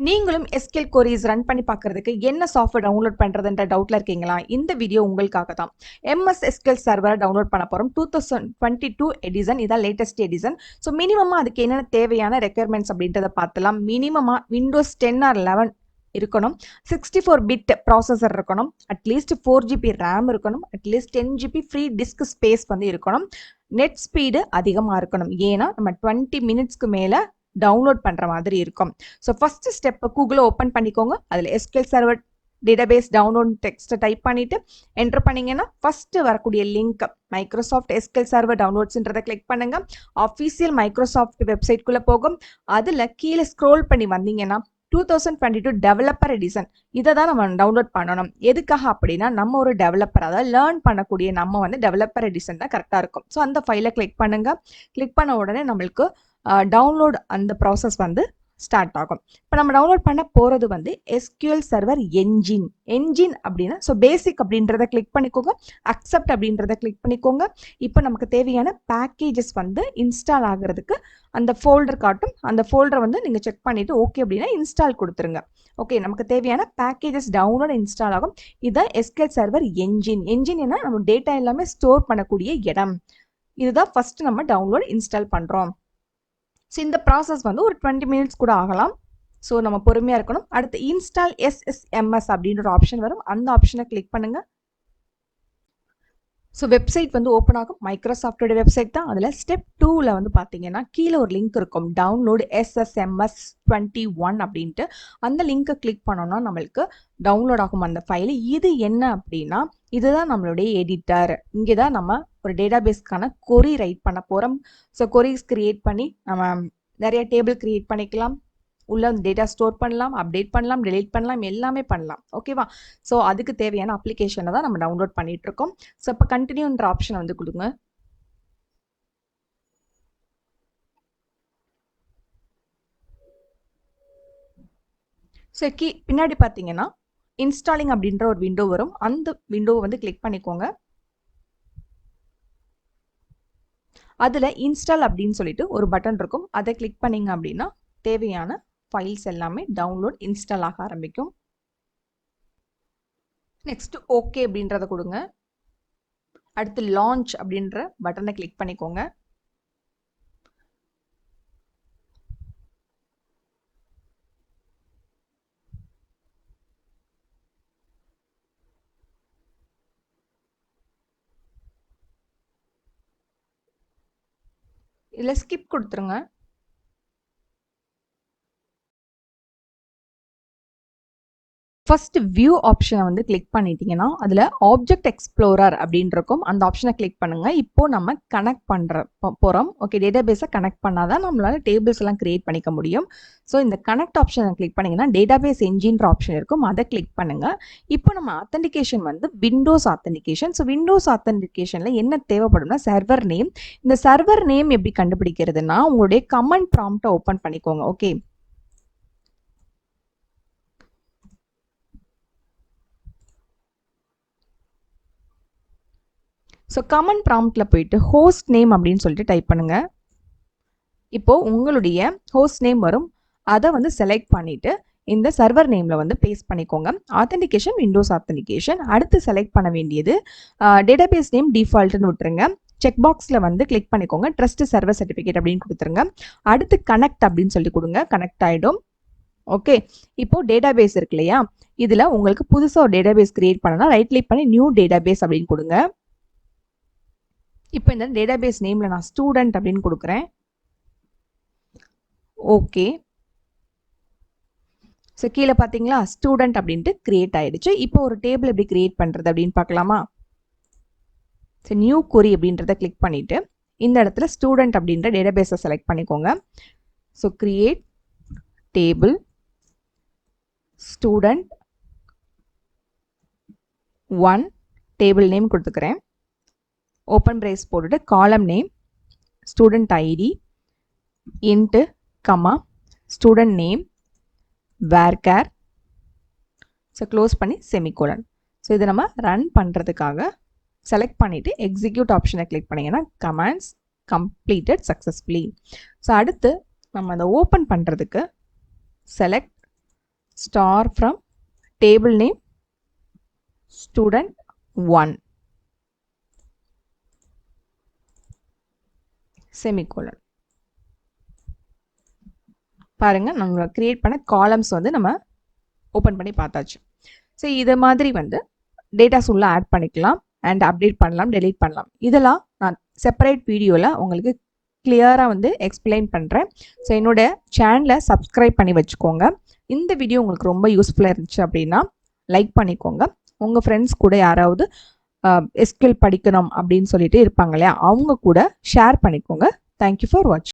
நீங்களும் SQL queries run பண்ணி பார்க்கிறதுக்கு என்ன சாஃப்ட்வேர் டவுன்லோட் பண்றதுன்ற டவுட்ல இருக்கீங்களா? இந்த வீடியோ உங்களுக்காக தான். MS SQL சர்வர் டவுன்லோட் பண்ண போறோம். 2022 எடிஷன் இதான் லேட்டஸ்ட் எடிஷன். ஸோ மினிமமா அதுக்கு என்னென்ன தேவையான ரெக்யர்மெண்ட்ஸ் அப்படின்றத பார்த்துலாம். மினிமமா Windows 10 ஆர் 11 இருக்கணும். 64 பிட் ப்ராசஸர் இருக்கணும். அட்லீஸ்ட் 4GB ரேம் இருக்கணும். At least 10GB free disk space வந்து இருக்கணும். நெட் ஸ்பீடு அதிகமாக இருக்கணும். ஏன்னா நம்ம 20 மினிட்ஸ்க்கு மேலே டவுன்லோட் பண்ணுற மாதிரி இருக்கும். ஸோ ஃபர்ஸ்ட் ஸ்டெப் கூகுளை ஓப்பன் பண்ணிக்கோங்க. அதில் SQL சர்வர் டேட்டாபேஸ் டவுன்லோட் டெக்ஸ்ட்டை டைப் பண்ணிட்டு என்டர் பண்ணீங்கன்னா ஃபர்ஸ்ட் வரக்கூடிய லிங்க் மைக்ரோசாஃப்ட் SQL சர்வர் டவுன்லோட்ஸ்ன்றதை கிளிக் பண்ணுங்க. அஃபீஷியல் மைக்ரோசாஃப்ட் வெப்சைட்குள்ளே போகும். அதில் கீழே ஸ்க்ரோல் பண்ணி வந்தீங்கன்னா 2022 டெவலப்பர் எடிஷன் இதை தான் நம்ம டவுன்லோட் பண்ணணும். எதுக்காக அப்படின்னா நம்ம ஒரு டெவலப்பர், அதாவது லேர்ன் பண்ணக்கூடிய நம்ம வந்து டெவலப்பர் எடிஷன் தான் கரெக்டாக இருக்கும். ஸோ அந்த ஃபைலை கிளிக் பண்ணுங்க. கிளிக் பண்ண உடனே நம்மளுக்கு டவுன்லோட் அந்த ப்ராசஸ் வந்து ஸ்டார்ட் ஆகும். இப்போ நம்ம டவுன்லோட் பண்ண போகிறது வந்து SQL சர்வர் என்ஜின் அப்படின்னா ஸோ பேசிக் அப்படின்றத கிளிக் பண்ணிக்கோங்க. அக்செப்ட் அப்படின்றத கிளிக் பண்ணிக்கோங்க. இப்போ நமக்கு தேவையான பேக்கேஜஸ் வந்து இன்ஸ்டால் ஆகிறதுக்கு அந்த ஃபோல்டர் காட்டும். அந்த ஃபோல்டரை வந்து நீங்கள் செக் பண்ணிவிட்டு ஓகே அப்படின்னா இன்ஸ்டால் கொடுத்துருங்க. ஓகே, நமக்கு தேவையான பேக்கேஜஸ் டவுன்லோட் இன்ஸ்டால் ஆகும். இதுதான் SQL சர்வர் என்ஜின். என்ன நம்ம டேட்டா எல்லாமே ஸ்டோர் பண்ணக்கூடிய இடம். இதுதான் ஃபர்ஸ்ட் நம்ம டவுன்லோட் இன்ஸ்டால் பண்ணுறோம். ஸோ இந்த ப்ராசஸ் வந்து ஒரு 20 மினிட்ஸ் கூட ஆகலாம். ஸோ நம்ம பொறுமையாக இருக்கணும். அடுத்து இன்ஸ்டால் SSMS அப்படின்ற ஒரு ஆப்ஷன் வரும். அந்த ஆப்ஷனை கிளிக் பண்ணுங்க. ஸோ வெப்சைட் வந்து ஓப்பன் ஆகும். மைக்ரோசாஃப்டோட வெப்சைட் தான். அதில் ஸ்டெப் 2ல் வந்து பார்த்தீங்கன்னா கீழே ஒரு லிங்க் இருக்கும், டவுன்லோடு SSMS 21 அப்படின்ட்டு. அந்த லிங்கை கிளிக் பண்ணோம்னா நம்மளுக்கு டவுன்லோட் ஆகும் அந்த ஃபைலு. இது என்ன அப்படின்னா இதுதான் நம்மளுடைய எடிட்டர். இங்கே தான் நம்ம ஒரு டேட்டாபேஸ்க்கான கொரி ரைட் பண்ண போகிறோம். ஸோ கொரிஸ் கிரியேட் பண்ணி நம்ம நிறைய டேபிள் கிரியேட் பண்ணிக்கலாம். உள்ள வந்து டேட்டா ஸ்டோர் பண்ணலாம், அப்டேட் பண்ணலாம், டெலீட் பண்ணலாம், எல்லாமே பண்ணலாம். ஓகேவா? ஸோ அதுக்கு தேவையான அப்ளிகேஷனை தான் நம்ம டவுன்லோட் பண்ணிட்டு இருக்கோம். ஸோ இப்போ கண்டினியூன்ற ஆப்ஷனை வந்து கொடுங்க. ஸோ பின்னாடி பார்த்தீங்கன்னா இன்ஸ்டாலிங் அப்படின்ற ஒரு விண்டோ வரும். அந்த விண்டோவை வந்து கிளிக் பண்ணிக்கோங்க. அதில் இன்ஸ்டால் அப்படின்னு சொல்லிட்டு ஒரு பட்டன் இருக்கும். அதை கிளிக் பண்ணிங்க அப்படின்னா தேவையான ஃபைல்ஸ் எல்லாமே டவுன்லோட் இன்ஸ்டால் ஆக ஆரம்பிக்கும். நெக்ஸ்ட் ஓகே அப்படின்றத கொடுங்க. அடுத்து லான்ச் அப்படின்ற பட்டனை கிளிக் பண்ணிக்கோங்க. இதில் ஸ்கிப் கொடுத்துருங்க. ஃபர்ஸ்ட் வியூ ஆப்ஷனை வந்து கிளிக் பண்ணிட்டீங்கன்னா அதில் ஆப்ஜெக்ட் எக்ஸ்ப்ளோரர் அப்படின்னு இருக்கும். அந்த ஆப்ஷனை கிளிக் பண்ணுங்க. இப்போ நம்ம கனெக்ட் பண்ணுற போகிறோம். ஓகே, டேட்டாபேஸை கனெக்ட் பண்ணாதான் நம்மளால டேபிள்ஸ் எல்லாம் கிரியேட் பண்ணிக்க முடியும். ஸோ இந்த கனெக்ட் ஆப்ஷனை கிளிக் பண்ணிங்கன்னா டேட்டாபேஸ் என்ஜின்ற ஆப்ஷன் இருக்கும். அதை கிளிக் பண்ணுங்க. இப்போ நம்ம ஆத்தென்டிகேஷன் வந்து விண்டோஸ் ஆத்தென்டிகேஷன். ஸோ விண்டோஸ் ஆத்தென்டிகேஷனில் என்ன தேவைப்படும்னா சர்வர் நேம். இந்த சர்வர் நேம் எப்படி கண்டுபிடிக்கிறதுனா உங்களுடைய கமெண்ட் ப்ராம்ப்டை ஓப்பன் பண்ணிக்கோங்க. ஓகே, ஸோ கமெண்ட் ப்ராம்ப்டில் போயிட்டு ஹோஸ்ட் நேம் அப்படின்னு சொல்லிட்டு டைப் பண்ணுங்க. இப்போது உங்களுடைய ஹோஸ்ட் நேம் வரும். அதை வந்து செலக்ட் பண்ணிவிட்டு இந்த சர்வர் நேமில் வந்து பேஸ்ட் பண்ணிக்கோங்க. Authentication Windows authentication. அடுத்து செலக்ட் பண்ண வேண்டியது டேட்டாபேஸ் நேம் டிஃபால்ட்னு விட்டுருங்க. செக் பாக்ஸில் வந்து கிளிக் பண்ணிக்கோங்க. ட்ரஸ்ட் சர்வர் சர்டிஃபிகேட் அப்படின்னு கொடுத்துருங்க. அடுத்து கனெக்ட் அப்படின்னு சொல்லி கொடுங்க. கனெக்ட் ஆகிடும். ஓகே, இப்போ டேட்டாபேஸ் இருக்கு இல்லையா, இதில் உங்களுக்கு புதுசாக ஒரு டேட்டாபேஸ் கிரியேட் பண்ணனா ரைட் கிளிக் பண்ணி நியூ டேட்டாபேஸ் அப்படின்னு கொடுங்க. இப்போ இந்த டேட்டாபேஸ் நேமில் நான் ஸ்டூடெண்ட் அப்படின்னு கொடுக்குறேன். ஓகே, ஸோ கீழே பார்த்தீங்களா ஸ்டூடெண்ட் அப்படின்ட்டு கிரியேட் ஆகிடுச்சு. இப்போ ஒரு டேபிள் எப்படி கிரியேட் பண்ணுறது அப்படின்னு பார்க்கலாமா? ஸோ நியூ கொரி அப்படின்றத கிளிக் பண்ணிவிட்டு இந்த இடத்துல ஸ்டூடெண்ட் அப்படின்ற டேட்டாபேஸை செலக்ட் பண்ணிக்கோங்க. So create table student 1 table name கொடுத்துக்கிறேன். ஓப்பன் பிரேஸ் போட்டுட்டு column name student ID int comma student name varchar. So close பண்ணி செமிகோலன். ஸோ இதை நம்ம ரன் பண்ணுறதுக்காக செலக்ட் பண்ணிவிட்டு எக்ஸிக்யூட் ஆப்ஷனை கிளிக் பண்ணிங்கன்னா கமாண்ட்ஸ் கம்ப்ளீட்டட் சக்ஸஸ்ஃபுல்லி. ஸோ அடுத்து நம்ம அதை ஓப்பன் பண்ணுறதுக்கு select star from table name student 1 semicolon. பாருங்க நம்ம கிரியேட் பண்ண காலம்ஸ் வந்து நம்ம ஓப்பன் பண்ணி பார்த்தாச்சு. ஸோ இதை மாதிரி வந்து டேட்டாஸ் உள்ள ஆட் பண்ணிக்கலாம் அண்ட் அப்டேட் பண்ணலாம், டெலீட் பண்ணலாம். இதெல்லாம் நான் செப்பரேட் வீடியோவில் உங்களுக்கு கிளியராக வந்து எக்ஸ்பிளைன் பண்ணுறேன். ஸோ என்னோட சேனலை சப்ஸ்கிரைப் பண்ணி வச்சுக்கோங்க. இந்த வீடியோ உங்களுக்கு ரொம்ப யூஸ்ஃபுல்லாக இருந்துச்சு அப்படின்னா லைக் பண்ணிக்கோங்க. உங்கள் ஃப்ரெண்ட்ஸ் கூட யாராவது எஸ்கியூஎல் படிக்கணும் அப்படின்னு சொல்லிட்டு இருப்பாங்க இல்லையா, அவங்க கூட ஷேர் பண்ணிக்கோங்க. தேங்க்யூ ஃபார் வாட்சிங்.